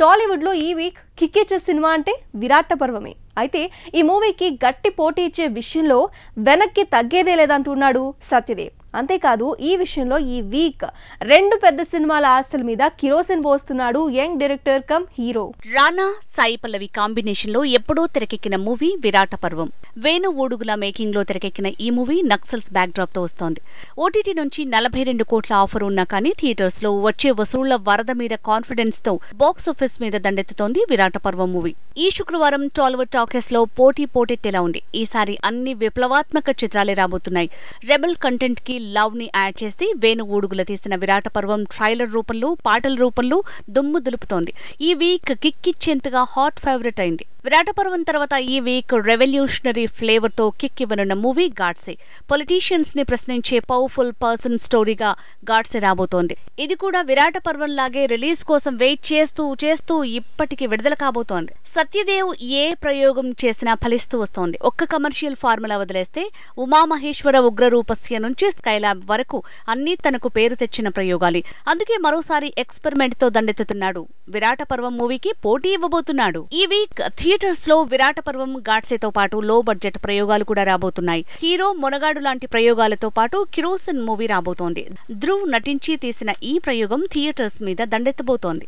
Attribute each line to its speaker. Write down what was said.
Speaker 1: టాలీవుడ్ లో ఈ week కిక్కిచ్చే cinema అంటే విరాట పర్వమే. అయితే ఈ మూవీకి గట్టి పోటీ ఇచ్చే విషయంలో వెనక్కి తగ్గేదే లేదంటున్నాడు సత్యదేవ్. అంతేకాదు ఈ విషయంలో ఈ వీక్ రెండు పెద్ద సినిమాల ఆస్తుల మీద కిరోసిన్ పోస్తున్నాడు young director cum hero.
Speaker 2: Rana Sai Pallavi combination లో ఎప్పుడో తెరకెక్కిన మూవీ విరాట పర్వం. వేణు ఊడుగుల మేకింగ్ లో తెరకెక్కిన ఈ మూవీ నక్సల్స్ బ్యాక్ డ్రాప్ తో వస్తోంది. ఓటీటీ నుంచి 42 కోట్ల ఆఫర్ ఉన్నా కానీ థియేటర్స్ లో వచ్చే వసూళ్ల వరద మీద కాన్ఫిడెన్స్ తో బాక్స్ ఆఫీస్ మీద దండెత్తుతోంది విరాట పర్వం మూవీ. ఈ శుక్రవారం టాలీవుడ్ టాకీస్ లో పోటెత్తేలా ఉంది. ఈసారి అన్ని విప్లవాత్మక చిత్రాలే రాబోతున్నాయి. రెబల్ కంటెంట్ కి లవ్ ని యాడ్ చేసి వేణు ఊడుగుల తీసిన విరాట పర్వం ట్రైలర్ రూపంలో పాటల రూపంలో దుమ్ము దులుపుతోంది. ఈ వీక్ కిక్కిచ్చేంతగా హాట్ ఫేవరెట్ అయింది. విరాట పర్వం తర్వాత ఈ వీక్ రెవల్యూషనరీ ఫ్లేవర్ తో కిక్ ఇవ్వనున్న మూవీ గాడ్సే. పొలిటీషియన్స్ ని ప్రశ్నించే పవర్ఫుల్ పర్సన్ స్టోరీగా గాడ్సే రాబోతోంది. ఇది కూడా విరాట పర్వం లాగే రిలీజ్ కోసం వెయిట్ చేస్తూ ఇప్పటికి విడుదల కాబోతోంది. సత్యదేవ్ ఏ ప్రయోగం చేసినా ఫలిస్తూ వస్తోంది. ఒక్క కమర్షియల్ ఫార్ములా వదిలేస్తే ఉమామహేశ్వర ఉగ్రరూపస్య నుంచి స్కైలాబ్ వరకు అన్ని తనకు పేరు తెచ్చిన ప్రయోగాలే. అందుకే మరోసారి ఎక్స్పెరిమెంట్ తో దండెత్తుతున్నాడు. విరాట పర్వం మూవీకి పోటీ ఇవ్వబోతున్నాడు. ఈ వీక్ థియేటర్స్ లో విరాట పర్వం గాడ్సేతో పాటు లో బడ్జెట్ ప్రయోగాలు కూడా రాబోతున్నాయి. హీరో మొనగాడు లాంటి ప్రయోగాలతో పాటు కిరోసిన్ మూవీ రాబోతోంది. ధ్రువ్ నటించి తీసిన ఈ ప్రయోగం థియేటర్స్ మీద దండెత్తబోతోంది.